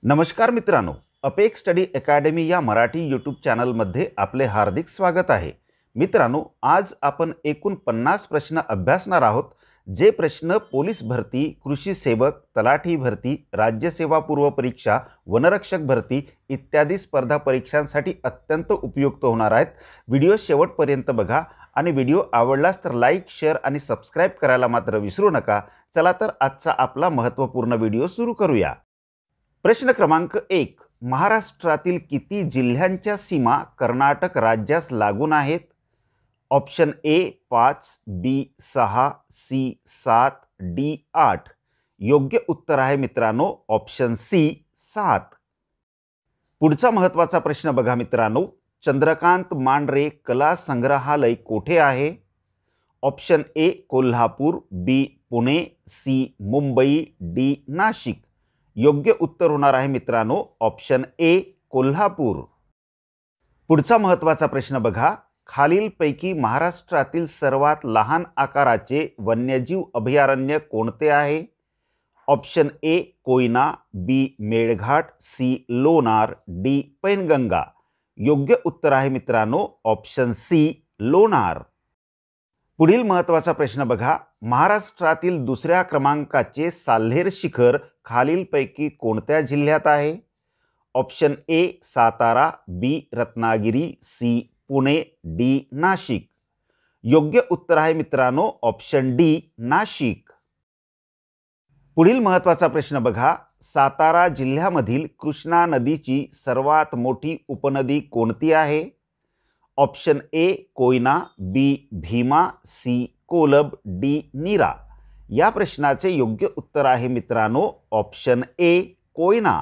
नमस्कार मित्रांनो, apex study academy या मराठी यूट्यूब चॅनलमध्ये आपले हार्दिक स्वागत आहे। मित्रांनो, आज आपण एकूण 50 प्रश्न अभ्यासणार आहोत। जे प्रश्न पोलीस भरती, कृषी सेवक, तलाठी भरती, राज्यसेवा पूर्व परीक्षा, वनरक्षक भरती इत्यादी स्पर्धा परीक्षांसाठी अत्यंत उपयुक्त होणार आहेत। व्हिडिओ शेवटपर्यंत बघा आणि व्हिडिओ आवडलास तर लाईक, शेअर आणि सबस्क्राइब करायला मात्र विसरू नका। चला तर आजचा आपला महत्त्वपूर्ण व्हिडिओ सुरू करूया। प्रश्न क्रमांक 1, महाराष्ट्रातील किती जिल्ह्यांच्या सीमा कर्नाटक राज्यास लागून आहेत? Option A 5, B 6, C 7, D 8। योग्य उत्तर आहे मित्रांनो ऑप्शन सी 7। पुढचा महत्त्वाचा प्रश्न बघा मित्रांनो, चंद्रकांत मांढरे कला संग्रहालय कोठे आहे? Option A Kolhapur, B Pune, C Mumbai, D Nashik. योग्य उत्तर होणार आहे मित्रांनो ऑप्शन ए कोल्हापूर। पुढचा महत्त्वाचा प्रश्न बघा, खालीलपैकी महाराष्ट्रातील सर्वात लहान आकाराचे वन्यजीव अभयारण्य कोणते आहे? Option A Koyna, B Melghat, C Lonar, D Painganga. योग्य उत्तर आहे मित्रांनो ऑप्शन सी लोणार। पुढील महत्त्वाचा प्रश्न बघा, महाराष्ट्रातील दुसऱ्या क्रमांकाचे साल्हेर शिखर खालीलपैकी कोणत्या जिल्ह्यात आहे? Option A Satara, B Ratnagiri, C Pune, D Nashik. योग्य उत्तर आहे मित्रांनो ऑप्शन डी नाशिक। पुढील महत्त्वाचा प्रश्न बघा, सातारा जिल्ह्यामधील कृष्णा नदीची सर्वात मोठी उपनदी कोणती आहे? Option A Koyna, B Bhima, C Kolab, D Nira. या प्रश्नाचे योग्य उत्तर आहे मित्रांनो ऑप्शन ए कोयना।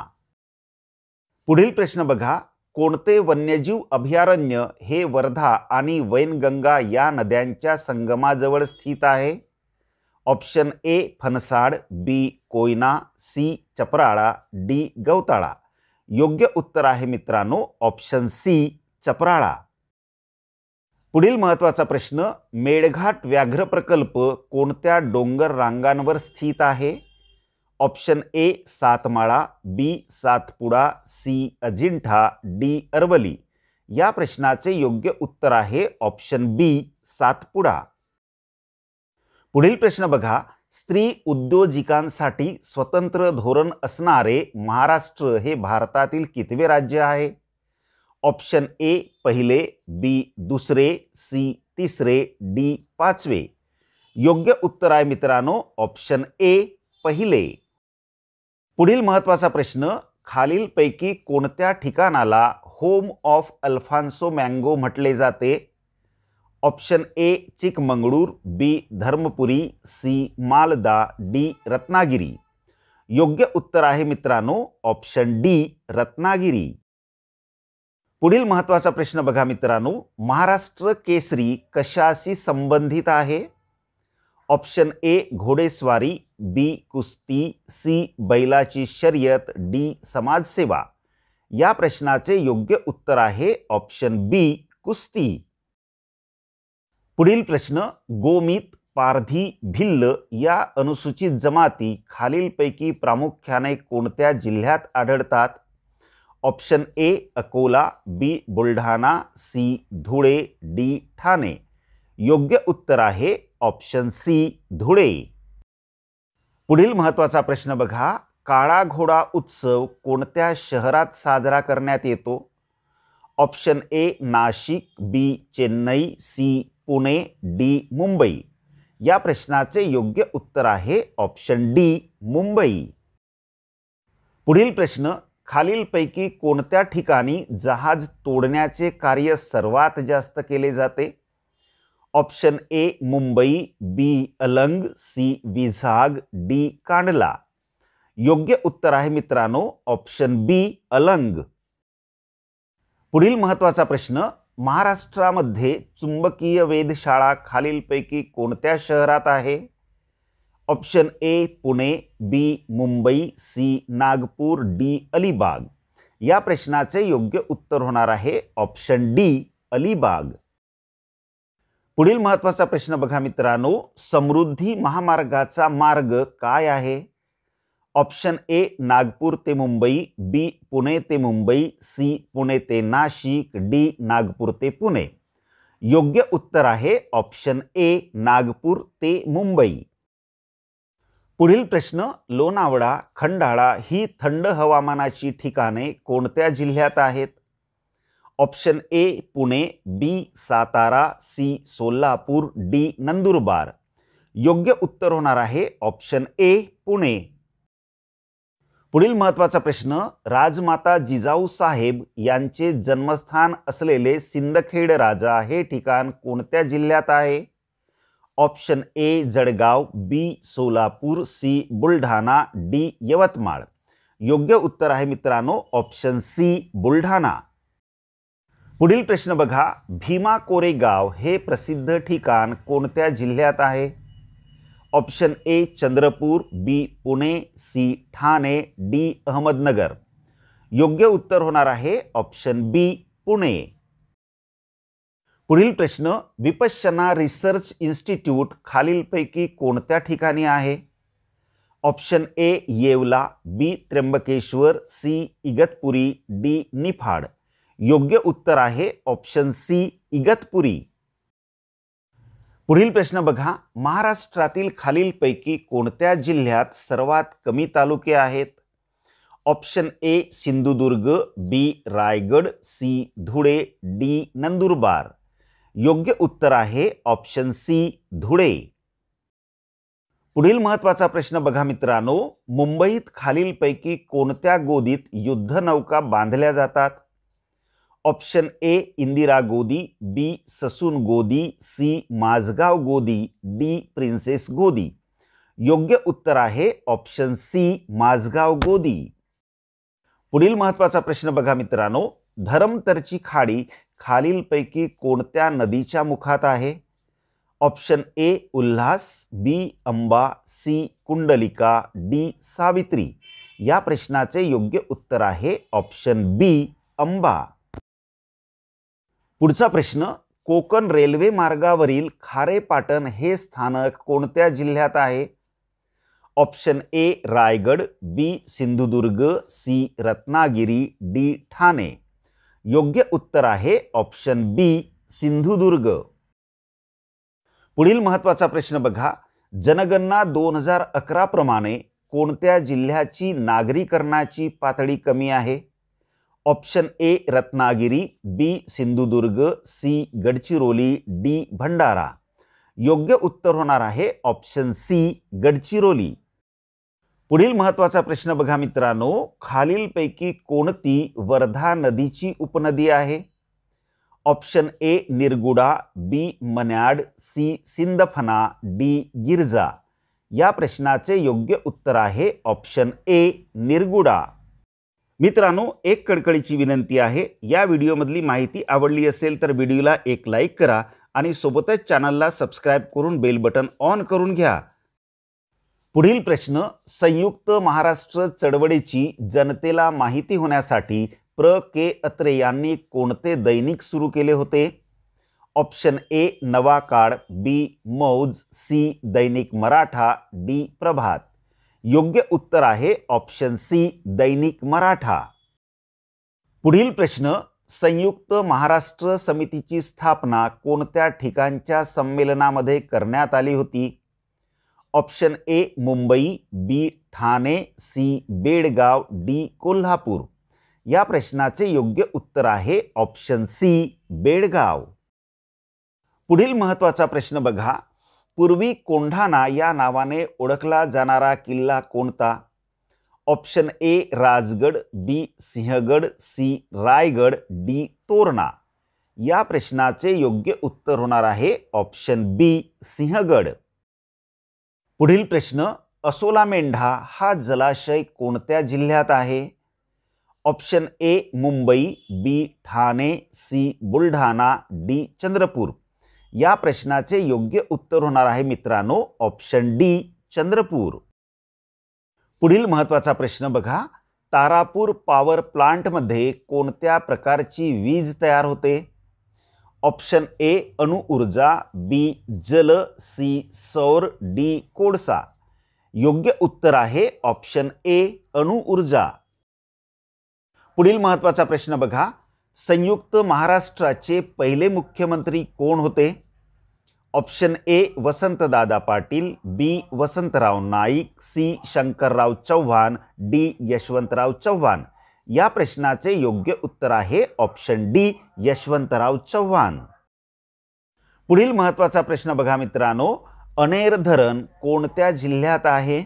पुढील प्रश्न बघा, कोणते वन्यजीव अभयारण्य हे वर्धा आणि वैनगंगा या नद्यांच्या संगमाजवळ स्थित आहे? Option A Phansad, B Koyna, C Chaprala, D Gavtala. योग्य उत्तर आहे मित्रांनो ऑप्शन सी चपराळा। पुढील महत्त्वाचा प्रश्न, मेळघाट व्याघ्र प्रकल्प कोणत्या डोंगर रांगांवर स्थित आहे? Option A Satmala, B Satpuda, C Ajanta, D Aravalli. या प्रश्नाचे योग्य उत्तर आहे ऑप्शन बी सातपुडा। पुढील प्रश्न बघा, स्त्री उद्योजिकांसाठी स्वतंत्र धोरण असणारे महाराष्ट्र हे भारतातील कितवे राज्य आहे? ऑप्शन ए पहिले, बी दुसरे, सी तिसरे, डी पाचवे। योग्य उत्तर आहे मित्रांनो ऑप्शन ए पहिले। पुढील महत्त्वाचा प्रश्न, खालीलपैकी कोणत्या ठिकाणाला होम ऑफ अल्फान्सो मँगो म्हटले जाते? Option A Chikmagalur, B Dharmapuri, C Malda, D Ratnagiri. योग्य उत्तर आहे मित्रांनो ऑप्शन डी रत्नागिरी। पुढील महत्त्वाचा प्रश्न बघा मित्रांनो, महाराष्ट्र केसरी कशाशी संबंधित आहे? ऑप्शन ए घोडेस्वारी, बी कुस्ती, सी बैलाची शर्यत, डी समाजसेवा। या प्रश्नाचे योग्य उत्तर आहे ऑप्शन बी कुस्ती। पुढील प्रश्न, गोमित, पारधी, भिल्ल या अनुसूचित जमाती खालीलपैकी प्रामुख्याने कोणत्या जिल्ह्यात आढळतात? Option A Akola, B Buldhana, C Dhule, D Thane. योग्य उत्तर आहे ऑप्शन सी धुळे। पुढील महत्त्वाचा प्रश्न बघा, काळा घोडा उत्सव कोणत्या शहरात साजरा करण्यात येतो? Option A Nashik, B Chennai, C Pune, D Mumbai. या प्रश्नाचे योग्य उत्तर आहे ऑप्शन डी मुंबई। पुढील प्रश्न, खालीलपैकी कोणत्या ठिकाणी जहाज तोडण्याचे कार्य सर्वात जास्त केले जाते? Option A Mumbai, B Alang, C Vizag, D Kandla. योग्य उत्तर आहे मित्रांनो ऑप्शन बी अलंग। पुढील महत्त्वाचा प्रश्न, महाराष्ट्रामध्ये चुंबकीय वेधशाळा खालीलपैकी कोणत्या शहरात आहे? Option A Pune, B Mumbai, C Nagpur, D Alibag. या प्रश्नाचे योग्य उत्तर होणार आहे ऑप्शन डी अलिबाग। पुढील महत्त्वाचा प्रश्न बघा मित्रांनो, समृद्धी महामार्गाचा मार्ग काय आहे? ऑप्शन ए नागपूर ते मुंबई, बी पुणे ते मुंबई, सी पुणे ते नाशिक, डी नागपूर ते पुणे। योग्य उत्तर आहे ऑप्शन ए नागपूर ते मुंबई। पुढील प्रश्न, लोणावळा, खंडाळा ही थंड हवामानाची ठिकाणे कोणत्या जिल्ह्यात आहेत? Option A Pune, B Satara, C Solapur, D Nandurbar. योग्य उत्तर होणार आहे ऑप्शन ए पुणे। पुढील महत्त्वाचा प्रश्न, राजमाता जिजाऊ साहेब यांचे जन्मस्थान असलेले सिंदखेड राजा हे ठिकाण कोणत्या जिल्ह्यात आहे? Option A Jalgaon, B Solapur, C Buldhana, D Yavatmal. योग्य उत्तर आहे मित्रांनो ऑप्शन सी बुलढाणा। पुढील प्रश्न बघा, भीमा कोरेगाव हे प्रसिद्ध ठिकाण कोणत्या जिल्ह्यात आहे? Option A Chandrapur, B Pune, C Thane, D Ahmednagar. योग्य उत्तर होणार आहे ऑप्शन बी पुणे। पुढील प्रश्न, विपश्यना रिसर्च इन्स्टिट्यूट खालीलपैकी कोणत्या ठिकाणी आहे? Option A Yeola, B Trimbakeshwar, C Igatpuri, D Niphad. योग्य उत्तर आहे ऑप्शन सी इगतपुरी। पुढील प्रश्न बघा, महाराष्ट्रातील खालीलपैकी कोणत्या जिल्ह्यात सर्वात कमी तालुके आहेत? Option A Sindhudurg, B Raigad, C Dhule, D Nandurbar. योग्य उत्तर आहे ऑप्शन सी धुळे। पुढील महत्त्वाचा प्रश्न बघा मित्रांनो, मुंबईत खालीलपैकी कोणत्या गोदीत युद्धनौका बांधल्या जातात? ऑप्शन ए इंदिरा गोदी, बी ससून गोदी, सी माझगाव गोदी, डी प्रिन्सेस गोदी। योग्य उत्तर आहे ऑप्शन सी माझगाव गोदी। पुढील महत्त्वाचा प्रश्न बघा मित्रांनो, धरमतरची खाडी खालीलपैकी कोणत्या नदीच्या मुखात आहे? Option A Ulhas, B Amba, C Kundalika, D Savitri. या प्रश्नाचे योग्य उत्तर आहे ऑप्शन बी अंबा। पुढचा प्रश्न, कोकण रेल्वे मार्गावरील खारेपाटण हे स्थानक कोणत्या जिल्ह्यात आहे? Option A Raigad, B Sindhudurg, C Ratnagiri, D Thane. योग्य उत्तर आहे ऑप्शन बी सिंधुदुर्ग। पुढील महत्त्वाचा प्रश्न बघा, जनगणना 2011 प्रमाणे कोणत्या जिल्ह्याची नागरीकरणाची पातळी कमी आहे? Option A Ratnagiri, B Sindhudurg, C Gadchiroli, D Bhandara. योग्य उत्तर होणार आहे ऑप्शन सी गडचिरोली। पुढील महत्त्वाचा प्रश्न बघा मित्रांनो, खालीलपैकी कोणती वर्धा नदीची उपनदी आहे? Option A Nirguda, B Manyad, C Sindphana, D Girja. या प्रश्नाचे योग्य उत्तर आहे ऑप्शन ए निरगुडा। मित्रांनो, एक कळकळीची विनंती आहे, या व्हिडिओमधली माहिती आवडली असेल तर व्हिडिओला एक लाईक करा आणि सोबतच चॅनलला सबस्क्राईब करून बेल बटन ऑन करून घ्या। पुढील प्रश्न, संयुक्त महाराष्ट्र चळवळीची जनतेला माहिती होण्यासाठी प्र के अत्रे यांनी कोणते दैनिक सुरू केले होते? ऑप्शन ए नवाकाळ, बी मौज, सी दैनिक मराठा, डी प्रभात। योग्य उत्तर आहे ऑप्शन सी दैनिक मराठा। पुढील प्रश्न, संयुक्त महाराष्ट्र समितीची स्थापना कोणत्या ठिकाणच्या संमेलनामध्ये करण्यात आली होती? Option A Mumbai, B Thane, C Belgaum, D Kolhapur. या प्रश्नाचे योग्य उत्तर आहे ऑप्शन सी बेळगाव। पुढील महत्त्वाचा प्रश्न बघा, पूर्वी कोंढाणा या नावाने ओळखला जाणारा किल्ला कोणता? Option A Rajgad, B Sinhagad, C Raigad, D Torna. या प्रश्नाचे योग्य उत्तर होणार आहे ऑप्शन बी सिंहगड। पुढील प्रश्न, असोला मेंढा हा जलाशय कोणत्या जिल्ह्यात आहे? Option A Mumbai, B Thane, C Buldhana, D Chandrapur. या प्रश्नाचे योग्य उत्तर होणार आहे मित्रांनो ऑप्शन डी चंद्रपूर। पुढील महत्त्वाचा प्रश्न बघा, तारापूर पॉवर प्लांटमध्ये कोणत्या प्रकारची वीज तयार होते? ऑप्शन ए अणुऊर्जा, बी जल, सी सौर, डी कोळसा। योग्य उत्तर आहे ऑप्शन ए अणुऊर्जा. पुढील महत्त्वाचा प्रश्न बघा. संयुक्त महाराष्ट्राचे पहिले मुख्यमंत्री कोण होते? Option A Vasantdada Patil, B Vasantrao Naik, C Shankarrao Chavan, D Yashwantrao Chavan. या प्रश्नाचे योग्य उत्तर आहे ऑप्शन डी यशवंतराव चव्हाण. पुढील महत्त्वाचा प्रश्न बघा मित्रांनो. अनेर धरण कोणत्या जिल्ह्यात आहे?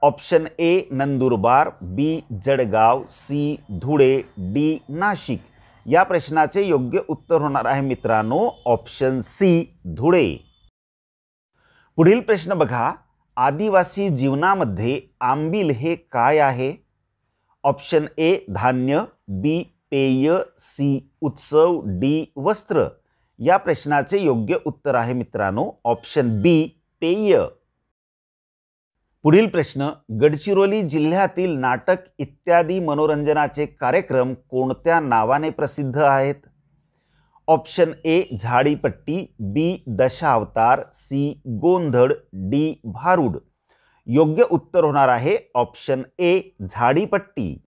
Option A Nandurbar, B Jalgaon, C Dhule, D Nashik. या प्रश्नाचे योग्य उत्तर होणार आहे मित्रांनो ऑप्शन सी धुळे. पुढील प्रश्न बघा. आदिवासी जीवनामध्ये आंबील हे काय आहे? ऑप्शन ए धान्य, बी पेय, सी उत्सव, डी वस्त्र. या प्रश्नाचे योग्य उत्तर आहे मित्रांनो ऑप्शन बी पेय. पुढील प्रश्न. गडचिरोली जिल्ह्यातील नाटक इत्यादी मनोरंजनाचे कार्यक्रम कोणत्या नावाने प्रसिद्ध आहेत? Option A Zadipatti, B Dashavatar, C Gondhal, D Bharud. योग्य उत्तर होणार आहे ऑप्शन ए झाडीपट्टी.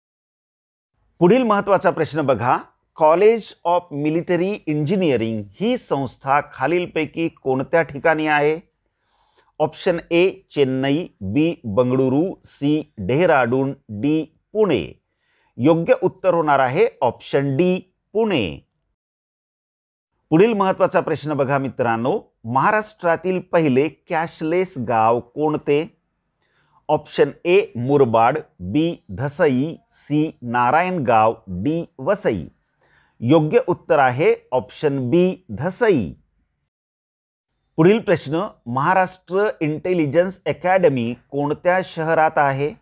पुढील महत्त्वाचा प्रश्न बघा. कॉलेज ऑफ मिलिटरी इंजिनिअरिंग ही संस्था खालीलपैकी कोणत्या ठिकाणी आहे? Option A Chennai, B Bengaluru, C Dehradun, D Pune. योग्य उत्तर होणार आहे ऑप्शन डी पुणे. पुढील महत्त्वाचा प्रश्न बघा मित्रांनो. महाराष्ट्रातील पहिले कॅशलेस गाव कोणते? Option A Murbad, B Dhasai, C Narayangaon, D Vasai. योग्य उत्तर आहे ऑप्शन बी धसई. पुढील प्रश्न. महाराष्ट्र इंटेलिजन्स अकॅडमी कोणत्या शहरात आहे?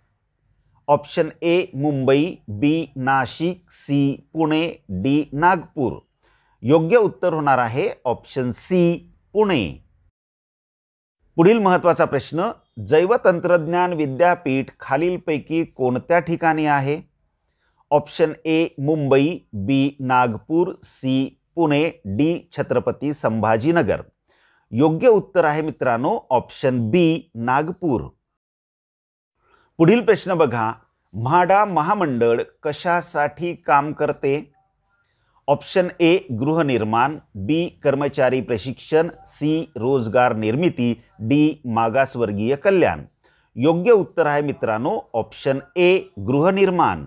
Option A Mumbai, B Nashik, C Pune, D Nagpur. योग्य उत्तर होणार आहे ऑप्शन सी पुणे. पुढील महत्त्वाचा प्रश्न. जैवतंत्रज्ञान विद्यापीठ खालीलपैकी कोणत्या ठिकाणी आहे? Option A Mumbai, B Nagpur, C Pune, D Chhatrapati Sambhajinagar. योग्य उत्तर आहे मित्रांनो ऑप्शन बी नागपूर. पुढील प्रश्न बघा. म्हाडा महामंडळ कशासाठी काम करते? ऑप्शन ए गृहनिर्माण, बी कर्मचारी प्रशिक्षण, सी रोजगार निर्मिती, डी मागासवर्गीय कल्याण. योग्य उत्तर आहे मित्रांनो ऑप्शन ए गृहनिर्माण.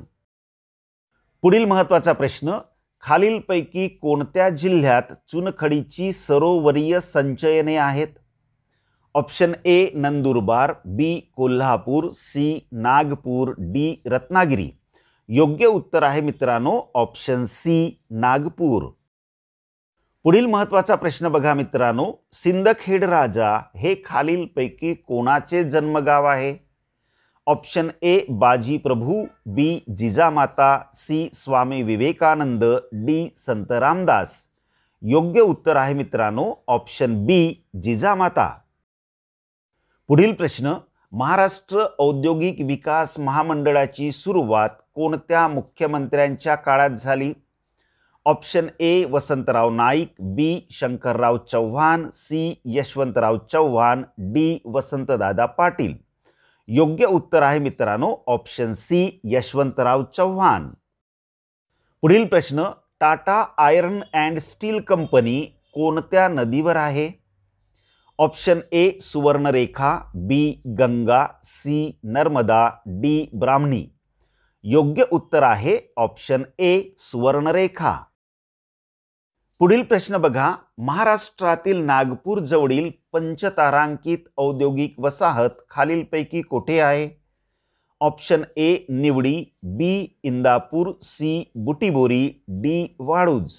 पुढील महत्त्वाचा प्रश्न. खालीलपैकी कोणत्या जिल्ह्यात चुनखडीची सरोवरीय संचयने आहेत? Option A Nandurbar, B Kolhapur, C Nagpur, D Ratnagiri. योग्य उत्तर आहे मित्रांनो ऑप्शन सी नागपूर. पुढील महत्त्वाचा प्रश्न बघा मित्रांनो. सिंदखेड राजा हे खालीलपैकी कोणाचे जन्मगाव आहे? Option A Baji Prabhu, B Jijamata, C Swami Vivekananda, D Sant Ramdas. योग्य उत्तर आहे मित्रांनो ऑप्शन बी जिजामाता. पुढील प्रश्न. महाराष्ट्र औद्योगिक विकास महामंडळाची सुरुवात कोणत्या मुख्यमंत्र्यांच्या काळात झाली? Option A Vasantrao Naik, B Shankarrao Chavan, C Yashwantrao Chavan, D Vasantdada Patil. योग्य उत्तर आहे मित्रांनो ऑप्शन सी यशवंतराव चव्हाण. पुढील प्रश्न. Tata iron and steel company कोणत्या नदीवर आहे? Option A Suvarnarekha, B Ganga, C Narmada, D Brahmani. योग्य उत्तर आहे ऑप्शन ए सुवर्णरेखा. पुढील प्रश्न बघा. महाराष्ट्रातील नागपूर जवळील पंचतारांकित औद्योगिक वसाहत खालीलपैकी कुठे आहे? ऑप्शन ए निवडी, बी इंदापूर, सी बुटीबोरी, डी वाळूज.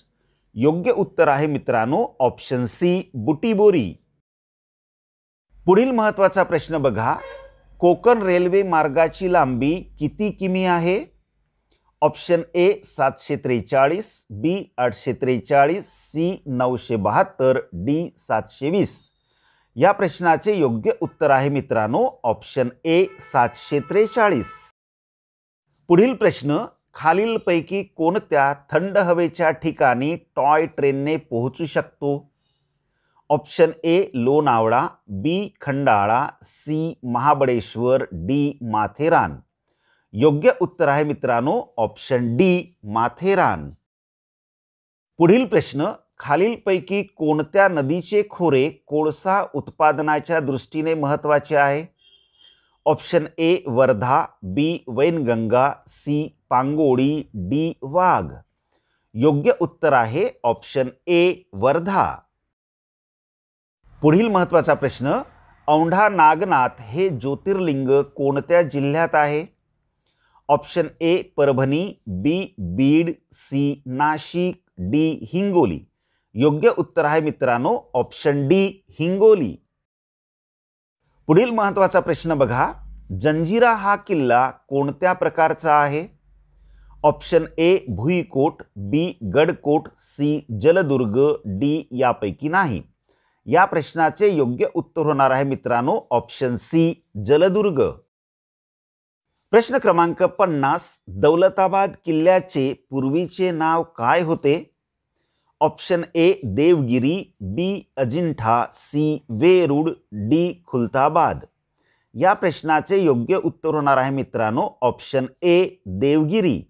योग्य उत्तर आहे मित्रांनो ऑप्शन सी बुटीबोरी. पुढील महत्त्वाचा प्रश्न बघा. कोकण रेल्वे मार्गाची लांबी किती किमी आहे? Option A 743, B 843, C 972, D 720. या प्रश्नाचे योग्य उत्तर आहे मित्रांनो ऑप्शन ए 743. पुढील प्रश्न. खालीलपैकी कोणत्या थंड हवेच्या ठिकाणी टॉय ट्रेनने पोहोचू शकतो? Option A Lonavala, B Khandala, C Mahabaleshwar, D Matheran. योग्य उत्तर आहे मित्रांनो ऑप्शन डी माथेरान. पुढील प्रश्न, खालीलपैकी कोणत्या नदीचे खोरे कोळसा उत्पादनाच्या दृष्टीने महत्त्वाचे आहे? Option A Wardha, B Wainganga, C Pangoli, D Wagh. योग्य उत्तर आहे ऑप्शन ए वर्धा. पुढील महत्त्वाचा प्रश्न, औंढा नागनाथ हे ज्योतिर्लिंग कोणत्या जिल्ह्यात आहे? Option A Parbhani, B Beed, C Nashik, D Hingoli. योग्य उत्तर आहे मित्रांनो ऑप्शन डी हिंगोली. पुढील महत्त्वाचा प्रश्न बघा, जंजिरा हा किल्ला कोणत्या प्रकारचा आहे? ऑप्शन ए भुईकोट, बी गडकोट, सी जलदुर्ग, डी यापैकी नाही. या प्रश्नाचे योग्य उत्तर होणार आहे मित्रांनो ऑप्शन सी जलदुर्ग. प्रश्न क्रमांक 50, दौलताबाद किल्ल्याचे पूर्वीचे नाव काय होते? Option A Devgiri, B Ajintha, C Verul, D Khultabad. या प्रश्नाचे योग्य उत्तर होणार आहे मित्रांनो ऑप्शन ए देवगिरी.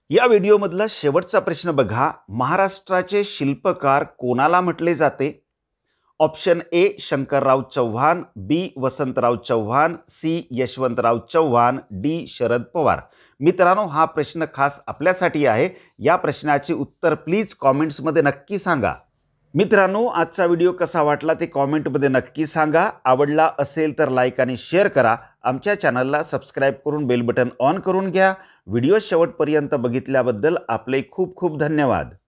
या व्हिडिओमधला शेवटचा प्रश्न बघा, महाराष्ट्राचे शिल्पकार कोणाला म्हटले जाते? Option A Shankarrao Chavan, B Vasantrao Chavan, C Yashwantrao Chavan, D Sharad Pawar. मित्रांनो हा प्रश्न खास आपल्यासाठी आहे. या प्रश्नाचे उत्तर प्लीज कॉमेंट्समध्ये नक्की सांगा. मित्रांनो आजचा व्हिडिओ कसा वाटला ते कॉमेंटमध्ये नक्की सांगा. आवडला असेल तर लाईक आणि शेअर करा. आमच्या चॅनलला सबस्क्राईब करून बेल बटन ऑन करून घ्या. व्हिडिओ शेवटपर्यंत बघितल्याबद्दल आपले खूप खूप धन्यवाद.